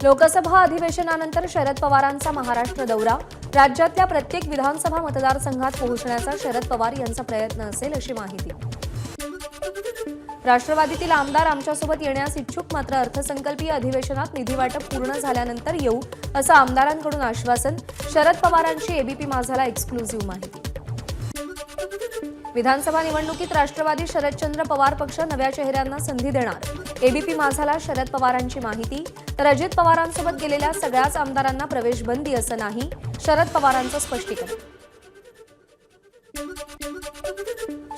लोकसभा अधिवेशनानंतर शरद पवारांचा महाराष्ट्र दौरा, राज्यातल्या प्रत्येक विधानसभा मतदारसंघात पोहोचण्याचा शरद पवार यांचा प्रयत्न असेल अशी माहिती. राष्ट्रवादीतील आमदार आमच्यासोबत येण्यास इच्छुक, मात्र अर्थसंकल्पीय अधिवेशनात निधी वाटप पूर्ण झाल्यानंतर येऊ असं आमदारांकडून आश्वासन. शरद पवारांची एबीपी माझाला एक्सक्लुझिव्ह माहिती. विधानसभा निवडणुकीत राष्ट्रवादी शरदचंद्र पवार पक्ष नव्या चेहऱ्यांना संधी देणार. एबीपी माझाला शरद पवारांची माहिती. तर अजित पवारांसोबत गेलेल्या सगळ्याच आमदारांना प्रवेश बंदी असं नाही, शरद पवारांचं स्पष्टीकरण.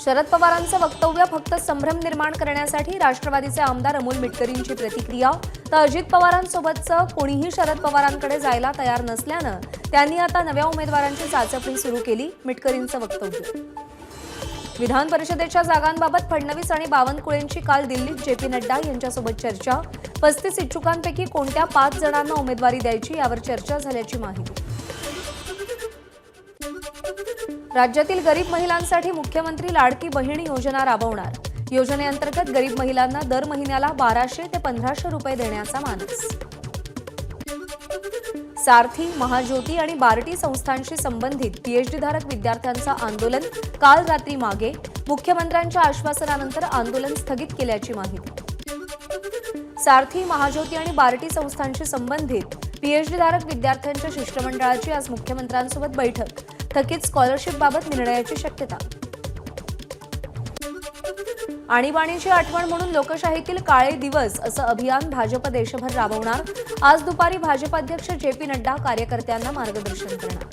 शरद पवारांचं वक्तव्य फक्त संभ्रम निर्माण करण्यासाठी, राष्ट्रवादीचे आमदार अमोल मिटकरींची प्रतिक्रिया. तर अजित पवारांसोबतचं कोणीही शरद पवारांकडे जायला तयार नसल्यानं त्यांनी आता नव्या उमेदवारांची चाचपणी सुरू केली, मिटकरींचं वक्तव्य. विधान परिषदेच्या जागांबाबत फडणवीस आणि बावनकुळेंची काल दिल्लीत जेपी नड्डा यांच्यासोबत चर्चा. 35 इच्छुकांपैकी कोणत्या 5 जणांना उमेदवारी द्यायची यावर चर्चा झाल्याची माहिती. राज्यातील गरीब महिलांसाठी मुख्यमंत्री लाडकी बहीण योजना राबवणार. योजनेअंतर्गत गरीब महिलांना दर महिन्याला 1200 ते 1500 रुपये देण्याचा मानस. सारथी, महाज्योती आणि बार्टी संस्थांशी संबंधित पीएचडीधारक विद्यार्थ्यांचं आंदोलन काल रात्री मागे. मुख्यमंत्र्यांच्या आश्वासनानंतर आंदोलन स्थगित केल्याची माहिती. सारथी, महाज्योती आणि बार्टी संस्थांशी संबंधित पीएचडीधारक विद्यार्थ्यांच्या शिष्टमंडळाची आज मुख्यमंत्र्यांसोबत बैठक. थकीत स्कॉलरशिपबाबत निर्णयाची शक्यता. आणीबाणीची आठवण म्हणून लोकशाहीतील काळे दिवस असं अभियान भाजप देशभर राबवणार. आज दुपारी भाजप अध्यक्ष जेपी नड्डा कार्यकर्त्यांना मार्गदर्शन करणार.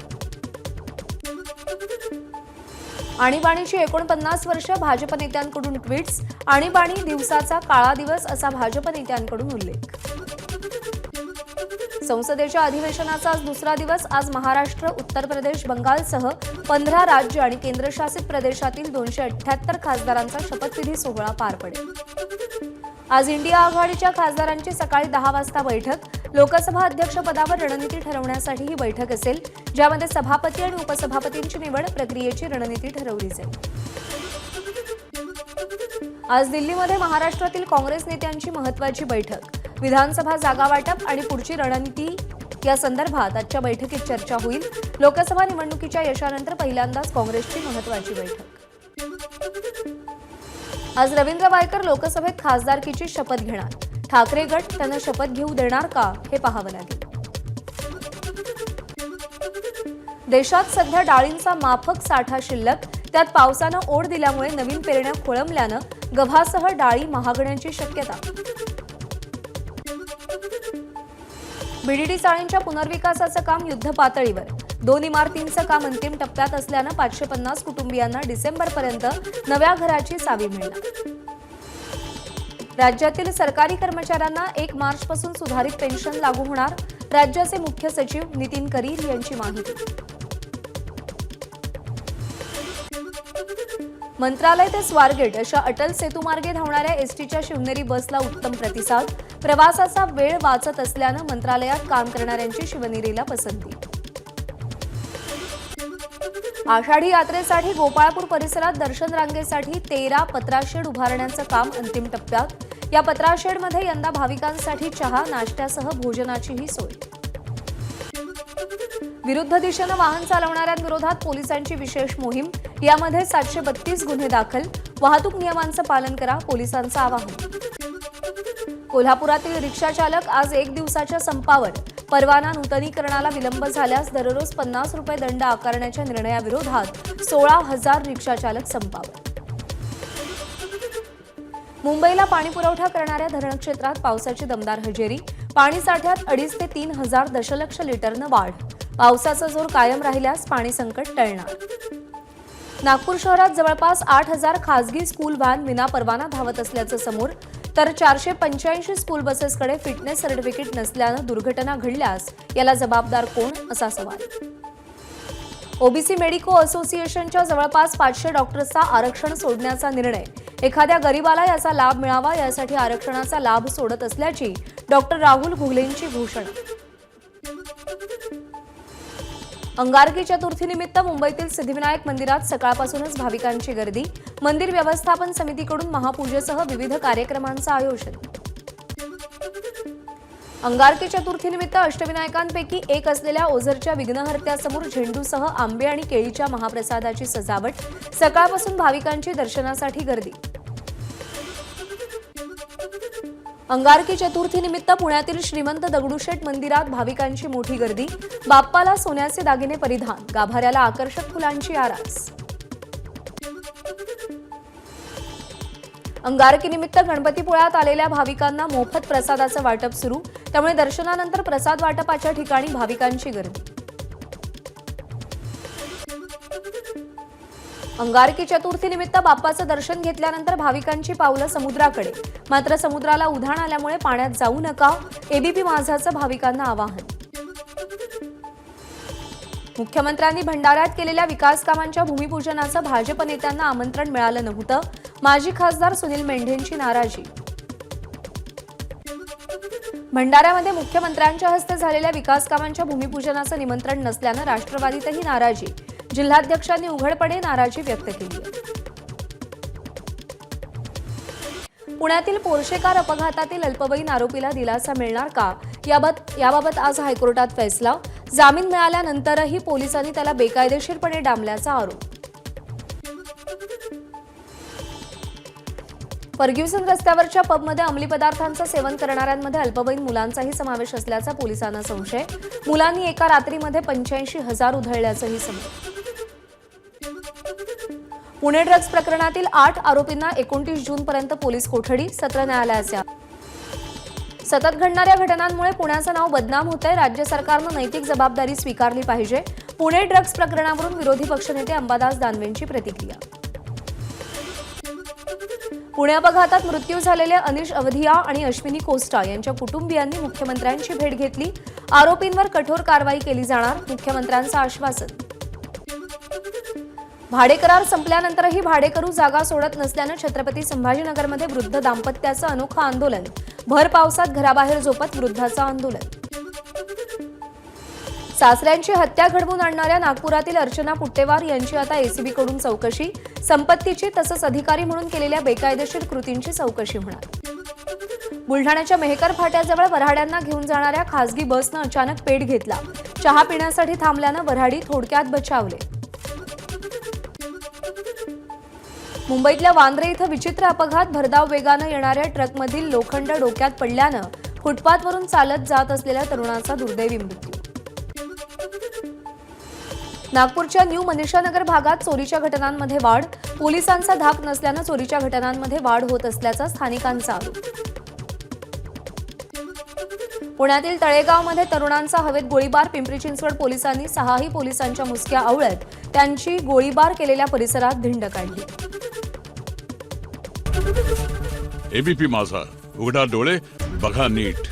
आणीबाणीची 49 वर्ष, भाजप नेत्यांकडून ट्विट्स. आणीबाणी दिवसाचा काळा दिवस असा भाजप नेत्यांकडून उल्लेख. संसदेच्या अधिवेशनाचा आज दुसरा दिवस. आज महाराष्ट्र, उत्तर प्रदेश, बंगालसह 15 राज्य आणि केंद्रशासित प्रदेशातील 278 खासदारांचा शपथविधी सोहळा पार पडेल. आज इंडिया आघाडीच्या खासदारांची सकाळी 10 वाजता बैठक. लोकसभा अध्यक्षपदावर रणनीती ठरवण्यासाठी ही बैठक असेल, ज्यामध्ये सभापती आणि उपसभापतींची निवड प्रक्रियेची रणनीती ठरवली जाईल. आज दिल्लीमध्ये महाराष्ट्रातील काँग्रेस नेत्यांची महत्त्वाची बैठक. विधानसभा जागा वाटप आणि पुढची रणनीती या संदर्भात आजच्या बैठकीत चर्चा होईल. लोकसभा निवडणुकीच्या यशानंतर पहिल्यांदाच काँग्रेसची महत्त्वाची बैठक. आज रवींद्र वायकर लोकसभेत खासदारकीची शपथ घेणार. ठाकरे गट त्यांना शपथ घेऊ देणार का हे पाहावं लागेल. देशात सध्या डाळींचा माफक साठा शिल्लक. त्यात पावसानं ओढ दिल्यामुळे नवीन पेरण्या खोळंबल्यानं गव्हासह डाळी महागण्याची शक्यता. बीडीडी चाळींच्या पुनर्विकासाचं काम युद्धपातळीवर. 2 इमारतींचं काम अंतिम टप्प्यात असल्यानं 550 कुटुंबियांना डिसेंबरपर्यंत नव्या घराची चावी मिळणार. राज्यातील सरकारी कर्मचाऱ्यांना 1 मार्चपासून सुधारित पेन्शन लागू होणार. राज्याचे मुख्य सचिव नितीन करीर यांची माहिती. मंत्रालय ते स्वारगेट अशा अटल सेतूमार्गे धावणाऱ्या एसटीच्या शिवनेरी बसला उत्तम प्रतिसाद. प्रवासाचा वेळ वाचत असल्यानं मंत्रालयात काम करणाऱ्यांची शिवनेरीला पसंती. आषाढी यात्रेसाठी गोपाळपूर परिसरात दर्शन रांगेसाठी 13 पत्राशेड उभारण्याचं काम अंतिम टप्प्यात. या पत्राशेडमध्ये यंदा भाविकांसाठी चहा, नाश्त्यासह भोजनाचीही सोय. विरुद्ध दिशेनं वाहन चालवणाऱ्यांविरोधात पोलिसांची विशेष मोहीम. यामध्ये 732 गुन्हे दाखल. वाहतूक नियमांचं पालन करा, पोलिसांचं आवाहन. कोल्हापुरातील रिक्षा चालक आज 1 दिवसाच्या संपावर. परवाना नूतनीकरणाला विलंब झाल्यास दररोज 50 रुपये दंड आकारण्याच्या निर्णयाविरोधात 16,000 रिक्षा चालक संपावर. मुंबईला पाणीपुरवठा करणाऱ्या धरण क्षेत्रात पावसाची दमदार हजेरी. पाणीसाठ्यात 2.5 ते 3 हजार दशलक्ष लिटरनं वाढ. पावसाचा जोर कायम राहिल्यास पाणी संकट टळणार. नागपूर शहरात जवळपास 8,000 खासगी स्कूल व्हॅन विनापरवाना धावत असल्याचं समोर. तर 485 स्कूल बसेसकडे फिटनेस सर्टिफिकेट नसल्यानं दुर्घटना घडल्यास याला जबाबदार कोण, असा सवाल. ओबीसी मेडिको असोसिएशनच्या जवळपास 500 डॉक्टर्सचा आरक्षण सोडण्याचा निर्णय. एखाद्या गरीबाला याचा लाभ मिळावा यासाठी आरक्षणाचा लाभ सोडत असल्याची डॉक्टर राहुल घुगलेंची घोषणा. अंगारकी चतुर्थीनिमित्त मुंबईतील सिद्धिविनायक मंदिरात सकाळपासूनच भाविकांची गर्दी. मंदिर व्यवस्थापन समितीकडून महापूजेसह विविध कार्यक्रमांचं आयोजन. अंगारकी चतुर्थीनिमित्त अष्टविनायकांपैकी एक असलेल्या ओझरच्या विघ्नहर्त्यासमोर झेंडूसह आंबे आणि केळीच्या महाप्रसादाची सजावट, सकाळपासून भाविकांची दर्शनासाठी गर्दी. अंगारकी चतुर्थीनिमित्त पुण्यातील श्रीमंत दगडूशेठ मंदिरात भाविकांची मोठी गर्दी. बाप्पाला सोन्याचे दागिने परिधान, गाभाऱ्याला आकर्षक फुलांची आरास. अंगारकीनिमित्त गणपतीपुळ्यात आलेल्या भाविकांना मोफत प्रसादाचं वाटप सुरू, त्यामुळे दर्शनानंतर प्रसाद वाटपाच्या ठिकाणी भाविकांची गर्दी. अंगारकी चतुर्थीनिमित्त बाप्पाचं दर्शन घेतल्यानंतर भाविकांची पावलं समुद्राकडे. मात्र समुद्राला उधाण आल्यामुळे पाण्यात जाऊ नका, एबीपी माझाचं भाविकांना आवाहन. मुख्यमंत्र्यांनी भंडाऱ्यात केलेल्या विकास कामांच्या भूमिपूजनाचं भाजप नेत्यांना आमंत्रण मिळालं नव्हतं, माजी खासदार सुनील मेंढेंची नाराजी. भंडाऱ्यामध्ये मुख्यमंत्र्यांच्या हस्ते झालेल्या विकास कामांच्या भूमिपूजनाचं निमंत्रण नसल्यानं राष्ट्रवादीतही नाराजी. जिल्हाध्यक्षांनी उघडपणे नाराजी व्यक्त केली. पुण्यातील पोर्शे कार अपघातातील अल्पवयीन आरोपीला दिलासा मिळणार का, याबाबत आज हायकोर्टात फैसला. जामीन मिळाल्यानंतरही पोलिसांनी त्याला बेकायदेशीरपणे डांबल्याचा आरोप. फर्ग्युसन रस्त्यावरच्या पबमध्ये अंमली पदार्थांचं सेवन करणाऱ्यांमध्ये अल्पवयीन मुलांचाही समावेश असल्याचा पोलिसांना संशय. मुलांनी एका रात्रीमध्ये 85,000 उधळल्याचंही समोर. पुणे ड्रग्ज प्रकरणातील 8 आरोपींना 29 जूनपर्यंत पोलीस कोठडी, सत्र न्यायालयाचे. सतत घडणाऱ्या घटनांमुळे पुण्याचं नाव बदनाम होतंय, राज्य सरकारनं नैतिक जबाबदारी स्वीकारली पाहिजे. पुणे ड्रग्ज प्रकरणावरून विरोधी पक्षनेते अंबादास दानवेंची प्रतिक्रिया. पुणे अपघातात मृत्यू झालेल्या अनिश अवधिया आणि अश्विनी कोस्टा यांच्या कुटुंबियांनी मुख्यमंत्र्यांची भेट घेतली. आरोपींवर कठोर कारवाई केली जाणार, मुख्यमंत्र्यांचं आश्वासन. भाडेकरार संपल्यानंतरही भाडेकरू जागा सोडत नसल्यानं छत्रपती संभाजीनगरमध्ये वृद्ध दाम्पत्याचं अनोखं आंदोलन. भर पावसात घराबाहेर झोपत वृद्धाचं आंदोलन. सासऱ्यांची हत्या घडवून आणणाऱ्या नागपुरातील अर्चना पुट्टेवार यांची आता एसीबीकडून चौकशी. संपत्तीची तसंच अधिकारी म्हणून केलेल्या बेकायदेशीर कृतींची चौकशी होणार. बुलढाण्याच्या मेहकर फाट्याजवळ वऱ्हाड्यांना घेऊन जाणाऱ्या खासगी बसनं अचानक पेट घेतला. चहा पिण्यासाठी थांबल्यानं वऱ्हाडी थोडक्यात बचावले. मुंबईतल्या वांद्रे इथं विचित्र अपघात. भरधाव वेगानं येणाऱ्या ट्रकमधील लोखंड डोक्यात पडल्यानं फुटपाथवरून चालत जात असलेल्या तरुणाचा दुर्दैवी मृत्यू. नागपूरच्या न्यू मनीषानगर भागात चोरीच्या घटनांमध्ये वाढ. पोलिसांचा धाक नसल्यानं चोरीच्या घटनांमध्ये वाढ होत असल्याचा स्थानिकांचा आरोप. पुण्यातील तळेगावमध्ये तरुणांचा हवेत गोळीबार. पिंपरी चिंचवड पोलिसांनी 6ही पोलिसांच्या मुसक्या आवळत त्यांची गोळीबार केलेल्या परिसरात धिंड काढली. एबीपी माझा, उघडा डोळे बघा नीट.